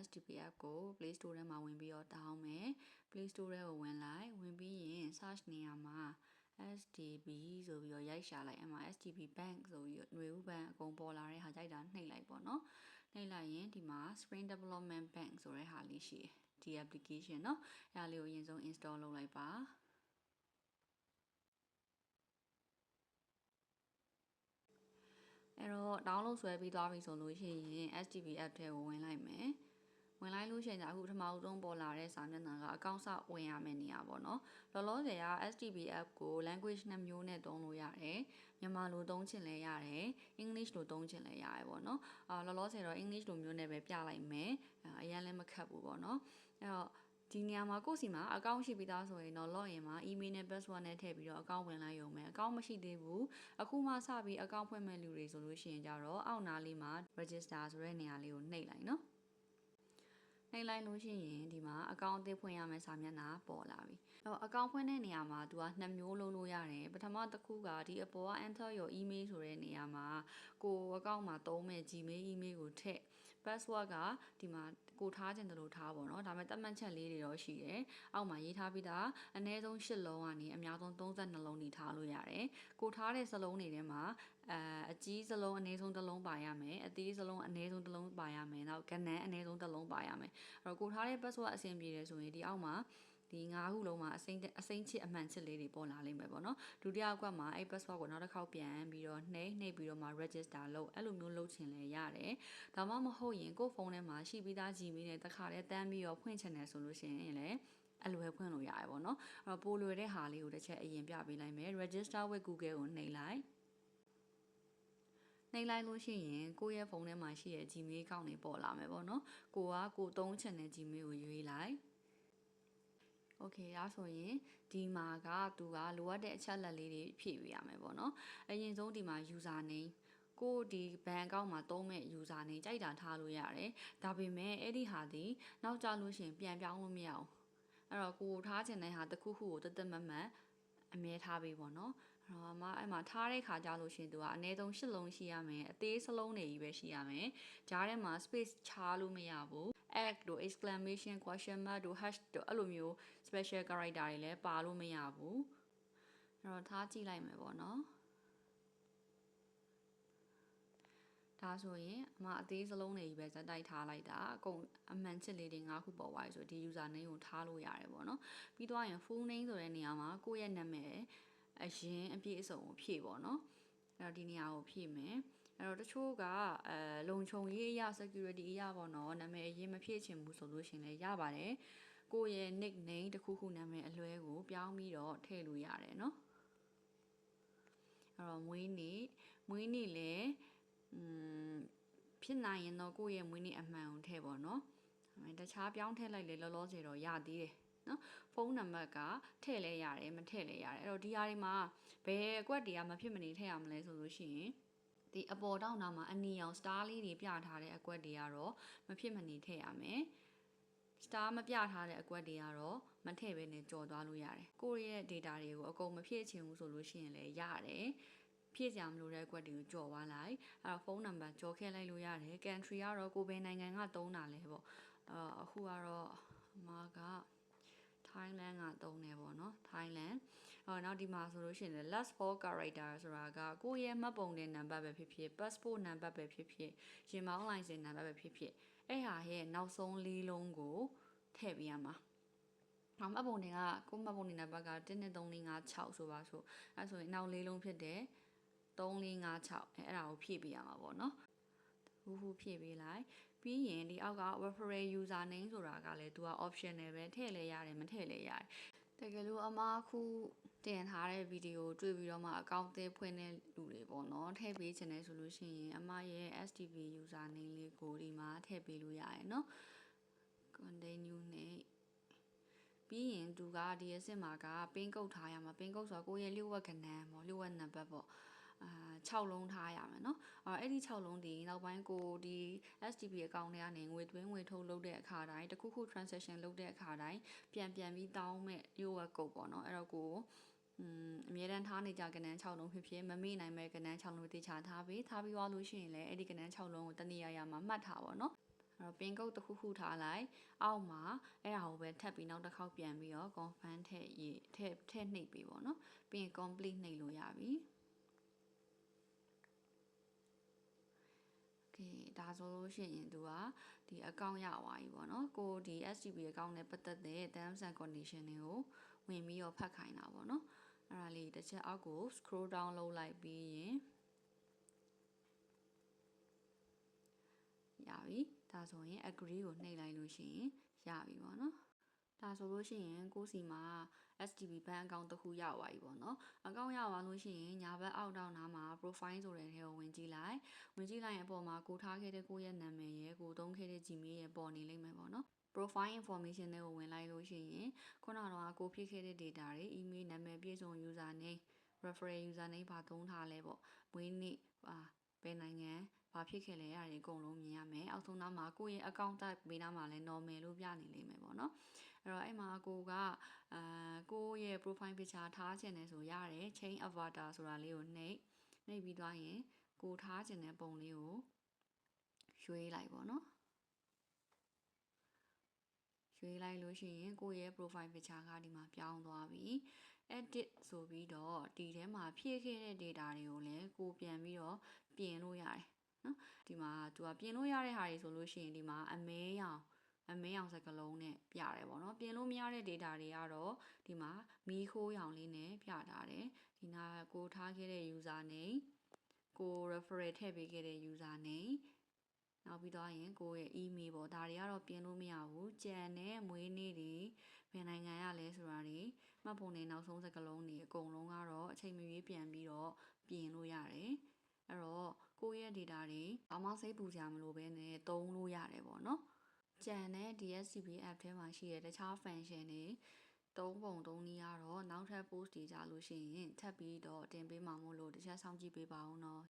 STP app ကို Play Store ထဲမှာဝင်ပြီးတော့ down မယ် Play Store ထဲကိုဝင်ပြီးရင် search နေရာမှာ STP ဆိုပြီးတော့ရိုက်ရှာလိုက်အဲ့မှာ STP Bank ဆိုပြီးတော့ຫນွေဥဘဏ်အကုန်ပေါ်လာတဲ့ဟာကြိုက်တာနှိပ်လိုက်ပေါ့နော်နှိပ်လိုက်ရင်ဒီမှာ Spring Development Bank ဆိုတဲ့ဟာလေးရှိတယ်ဒီ application เนาะအဲ့ဒါလေးကိုအရင်ဆုံး install လုပ်လိုက်ပါအဲ့တော့ download ဆွဲပြီးသွားပြီဆိုလို့ရှိရင် STP app ထဲကိုဝင်လိုက်မယ်ဝင်လိုက်လို့ရှိရင်အခုပထမဆုံးပေါ်လာတဲ့စာမျက်နှာကအကောင့်စဝင်ရမယ့်နေရာပေါ့နော်လောလောဆယ်က STP app ကို language 2မျိုးနဲ့သုံးလို့ရတယ်မြန်မာလိုသုံးချင်လဲရတယ် English လိုသုံးချင်လဲရတယ်ပေါ့နော်လောလောဆယ်တော့ English လိုမျိုးနဲ့ပဲပြလိုက်မယ်အရင်လည်းမခက်ဘူးပေါ့နော်အဲ့တော့ဒီနေရာမှာကိုယ့်စီမှာအကောင့်ရှိပြီးသားဆိုရင်တော့ login မှာ email နဲ့ password နဲ့ထည့်ပြီးတော့အကောင့်ဝင်လိုက်ရုံပဲအကောင့်မရှိသေးဘူးအခုမှစပြီးအကောင့်ဖွင့်မဲ့လူတွေဆိုလို့ရှိရင်ကြတော့အောက်နားလေးမှာ register ဆိုတဲ့နေရာလေးကိုနှိပ်လိုက်နော်နှိပ်လိုက်လို့ရှိရင်ဒီမှာအကောင့်အသစ်ဖွင့်ရမယ့်စာမျက်နှာပေါ်လာပြီ။အဲ့တော့အကောင့်ဖွင့်တဲ့နေရာမှာသူက2မျိုးလုပ်လို့ရတယ်။ပထမတစ်ခုကဒီအပေါ်က enter your email ဆိုတဲ့နေရာမှာကိုအကောင့်မှာသုံးမဲ့ Gmail email ကိုထည့် password ကဒီမှာကိုထားခြင်းတလို့ထားပေါ့နော်။ဒါပေမဲ့သတ်မှတ်ချက်လေးတွေတော့ရှိတယ်။အောက်မှာရေးထားပြီးသားအနည်းဆုံး8လုံးကနေအများဆုံး32လုံးထိထားလို့ရတယ်။ကိုထားတဲ့စလုံးတွေထဲမှာအကြီးစလုံးအနည်းဆုံးတစ်လုံးပါရမယ်။အသေးစလုံးအနည်းဆုံးတစ်လုံးပါရမယ်။နောက်ကဏ္ဍအနည်းဆုံးတစ်လုံးပါရမယ်။အဲ့တော့ကိုထားတဲ့ password အဆင်ပြေတယ်ဆိုရင်ဒီအောက်မှာဒီ9ခုလုံးမှာအစိမ်းချစ်အမှန်ချစ်လေးတွေပေါ်လာလိမ့်မယ်ပေါ့နော်ဒုတိယအကွက်မှာအဲ့ password ကိုနောက်တစ်ခေါက်ပြန်ပြီးတော့နှိပ်ပြီးတော့မှ register လုပ်အဲ့လိုမျိုးလုပ်ချင်လဲရတယ်ဒါမှမဟုတ်ရင်ကိုယ့်ဖုန်းထဲမှာရှိပြီးသား Gmail နဲ့တစ်ခါတည်းတန်းပြီးတော့ဖွင့်ချင်တယ်ဆိုလို့ရှိရင်လည်းအလွယ်ဖွင့်လို့ရတယ်ပေါ့နော်အဲ့တော့ပိုလွယ်တဲ့ဟာလေးကိုတစ်ချက်အရင်ပြပေးလိုက်မယ် register with Google ကိုနှိပ်လိုက်နှိပ်လိုက်လို့ရှိရင်ကိုယ့်ရဲ့ဖုန်းထဲမှာရှိတဲ့ Gmail account တွေပေါ်လာမယ်ပေါ့နော်ကိုသုံးချင်တဲ့ Gmail ကိုရွေးလိုက်โอเคဒါဆိုရင်ဒီမှာကသူကလိုအပ်တဲ့အချက်လက်လေးတွေဖြည့်ပေးရမယ်ပေါ့နော်အရင်ဆုံးဒီမှာ user name ကိုဒီဘဏ်အကောင့်မှာသုံးမဲ့ user name ကြိုက်တာထားလို့ရတယ်ဒါပေမဲ့အဲ့ဒီဟာဒီနောက်ကြလို့ရှိရင်ပြန်ပြောင်းလို့မရအောင်အဲ့တော့ကိုထားချင်တဲ့ဟာတစ်ခုခုကိုတမတ်အမြဲထားပေးပေါ့နော်အဲ့မှာထားတဲ့ခါကြလို့ရှိရင်သူကအနည်းဆုံး8လုံးရှိရမယ်အသေးစလုံးတွေကြီးပဲရှိရမယ်ကြားထဲမှာ space ချလို့မရဘူး egg တို့ exclamation question mark တို့ hash တို့အဲ့လိုမျိုး special character တွေလည်းပါလို့မရဘူးအဲ့တော့ထားကြည့်လိုက်မယ်ပေါ့နော်ဒါဆိုရင်အသေးစလုံးတွေကြီးပဲဇက်တိုက်ထားလိုက်တာအကုန်အမှန်ချစ်လေးတွေ9ခုပေါ်သွားပြီဆိုဒီ user name ကိုထားလို့ရတယ်ပေါ့နော်ပြီးတော့ရင် full name ဆိုတဲ့နေရာမှာကိုယ့်ရဲ့နာမည်အရင်အပြည့်အစုံကိုဖြည့်ပေါ့နော်အဲ့တော့ဒီနေရာကိုဖြည့်မယ်အဲ့တော့တချို့ကလုံခြုံရေးအရ security အရပေါ့နော်နာမည်အရင်မဖြည့်ချင်ဘူးဆိုလို့ရှင်လည်းရပါတယ်ကိုယ့်ရဲ့ nickname တခုခုနာမည်အလွဲကိုပြောင်းပြီးတော့ထည့်လို့ရတယ်เนาะအဲ့တော့မွေးနေ့လည်းဖြစ်နိုင်ရင်တော့ကိုယ့်ရဲ့မွေးနေ့အမှန်ကိုထည့်ပေါ့เนาะတခြားပြောင်းထည့်လိုက်လေလောလောဆယ်တော့ရသေးတယ်နော်ဖုန်းနံပါတ်ကထည့်လဲရတယ်မထည့်လဲရတယ်အဲ့တော့ဒီဟာတွေမှာဘယ်အကွက်တွေကမဖြစ်မနေထည့်ရမလဲဆိုလို့ရှိရင်ဒီအပေါ်တောင်းတာမှာအနီရောင် star လေးတွေပြထားတဲ့အကွက်တွေကတော့မဖြစ်မနေထည့်ရမယ် star မပြထားတဲ့အကွက်တွေကတော့မထည့်ဘဲနဲ့ကြော်သွားလို့ရတယ်ကိုယ့်ရဲ့ data တွေကိုအကုန်မဖြည့်ချင်ဘူးဆိုလို့ရှိရင်လည်းရတယ်ဖြည့်ကြမလို့တဲ့အကွက်တွေကိုကြော်သွားလိုက်အဲ့တော့ဖုန်းနံပါတ်ကြော်ခဲ့လိုက်လို့ရတယ် country ကတော့ကိုယ်ပဲနိုင်ငံကသုံးတာလဲပေါ့အခုကတော့ကThailand ကသုံးတယ်ပေါ့နော် Thailand နောက်ဒီမှာဆိုလို့ရှိရင် last four character ဆိုတာကကိုယ့်ရဲ့မှတ်ပုံတင်နံပါတ်ပဲဖြစ်ဖြစ် passport နံပါတ်ပဲဖြစ်ဖြစ်ရင်မောင်းလိုင်စင်နံပါတ်ပဲဖြစ်ဖြစ်အဲ့ဟာရဲ့နောက်ဆုံး၄လုံးကိုထည့်ပေးရမှာမှတ်ပုံတင်ကကိုယ့်မှတ်ပုံတင်နံပါတ်က12345ဆိုပါဆိုအဲ့ဆိုရင်နောက်၄လုံးဖြစ်တယ်3456အဲ့ဒါကိုဖြည့်ပေးရမှာပေါ့နော်ဟူဖြည့်ပေးလိုက်ပြီးရင်ဒီအောက်က referral user name ဆိုတာကလည်းသူက optional ပဲထည့်လဲရတယ်မထည့်လဲရတယ်တကယ်လို့အမအခုတင်ထားတဲ့ဗီဒီယိုတွေ့ပြီးတော့မှအကောင့်သေးဖွင့်တဲ့လူတွေပေါ့နော်ထည့်ပေးချင်တယ်ဆိုလို့ရှိရင်အမရဲ့ STP user name လေးကိုဒီမှာထည့်ပေးလို့ရတယ်နော် continue နဲ့ပြီးရင်သူကဒီအစစ်မှာကပင်းကုတ်ထားရမှာပင်းကုတ်ဆိုတာကိုယ့်ရဲ့လျှို့ဝှက်ကဏ္ဍပေါ့လျှို့ဝှက်နံပါတ်ပေါ့6လုံးထားရမယ်เนาะအဲ့ဒီ6လုံးဒီနောက်ပိုင်းကိုဒီ STP အကောင့်ထဲကနေငွေသွင်းငွေထုတ်လုပ်တဲ့အခါတိုင်းတခုခု transaction လုပ်တဲ့အခါတိုင်းပြန်ပြီးတောင်းမဲ့လျှို့ဝှက်ကုတ်ပေါ့เนาะအဲ့တော့ကိုအမြဲတမ်းထားနေကြကဏ္ဍ6လုံးဖြစ်ဖြစ်မမေ့နိုင်မဲ့ကဏ္ဍ6လုံးတေချာထားပြီးသွားလို့ရှိရင်လည်းအဲ့ဒီကဏ္ဍ6လုံးကိုတနည်းအားမှာမှတ်ထားပါเนาะ အဲ့တော့ pin code တစ်ခုခုထားလိုက်အောက်မှာအဲ့ဒါကိုပဲထပ်ပြီးနောက်တစ်ခေါက်ပြန်ပြီးတော့ confirm ထည့်နှိပ်ပေးပေါ့နော်ပြီးရင် complete နှိပ်လို့ရပြီဒါဆိုလို့ရှိရင်သူကဒီ account ရသွားပြီပေါ့နော်ကိုဒီ STB account နဲ့ပတ်သက်တဲ့ terms and condition တွေကိုဝင်ပြီးတော့ဖတ်ခိုင်းတာပေါ့နော်အဲ့ဒါလေးတစ်ချက်အောက်ကို scroll down လုပ်လိုက်ပြီးရင်ရပြီဒါဆိုရင် agree ကိုနှိပ်လိုက်လို့ရှိရင်ရပြီပေါ့နော်ဒါဆိုလို့ရှိရင်ကိုစီမှာ STB bank account တစ်ခုရသွားပြီပေါ့နော်။ account ရသွားလို့ရှိရင်ညာဘက်အောက်တောင်နားမှာ profile ဆိုတဲ့ထဲကိုဝင်ကြည့်လိုက်ရင်အပေါ်မှာကိုထားခဲ့တဲ့ကိုရဲ့နာမည်ရဲ့ကိုသုံးခဲ့တဲ့ Gmail ရဲ့ပေါ်နေလိမ့်မယ်ပေါ့နော်။ profile information တွေကိုဝင်လိုက်လို့ရှိရင်ခုနကတော့ကိုဖြည့်ခဲ့တဲ့ data တွေ email နာမည်ပြည့်စုံ username referral username ဘာသုံးထားလဲပေါ့မွေးနေ့ဘယ်နိုင်ငံဘာဖြစ်ခဲ့လဲအဲ့ဒါတွေအကုန်လုံးမြင်ရမယ်အောက်ဆုံးနားမှာကိုရဲ့ account type ပေးနားမှာလဲ normal လို့ပြနေလိမ့်မယ်ပေါ့နော်အဲ့တော့အဲ့မှာကိုကကိုရဲ့ profile picture ထားခြင်းနဲ့ဆိုရတယ် change avatar ဆိုတာလေးကိုနှိပ်ပြီးသွားရင်ကိုထားခြင်းတဲ့ပုံလေးကိုရွေးလိုက်ပေါ့နော်ရွေးလိုက်လို့ရှိရင်ကိုရဲ့ profile picture ကဒီမှာပြောင်းသွားပြီ edit ဆိုပြီးတော့ဒီထဲမှာဖြည့်ခဲ့တဲ့ data တွေကိုလည်းကိုပြန်ပြီးတော့ပြင်လို့ရတယ်နော်ဒီမှာသူကပြင်လို့ရတဲ့ဟာတွေဆိုလို့ရှိရင်ဒီမှာအမဲရောင်စကလုံးနဲ့ပြရတယ်ပေါ့နော်ပြင်လို့မရတဲ့ data တွေကတော့ဒီမှာမီးခိုးရောင်လေးနဲ့ပြထားတယ်ဒီနာကိုထားခဲ့တဲ့ user name ကို referral ထည့်ပေးခဲ့တဲ့ user name နောက်ပြီးတော့ရင်ကိုရဲ့ email ပေါ့ဒါတွေကတော့ပြင်လို့မရဘူးကြံတဲ့မွေးနေ့တွေဘယ်နိုင်ငံရလဲဆိုတာတွေမှတ်ပုံနဲ့နောက်ဆုံးစကားလုံးတွေအကုန်လုံးကတော့အချိန်မရွေးပြန်ပြီးတော့ပြင်လို့ရတယ်အဲ့တော့ကိုရဲ့ data တွေဘာမှစိတ်ပူစရာမလိုဘဲနဲ့သုံးလို့ရတယ်ပေါ့နော်ကြံတဲ့ DSCB app ထဲမှာရှိတဲ့တခြား function တွေသုံးပုံသုံးနည်းကတော့နောက်ထပ် post တွေကြလို့ရှိရင်ထပ်ပြီးတော့တင်ပေးမှာမို့လို့တစ်ချက်စောင့်ကြည့်ပေးပါဦးနော်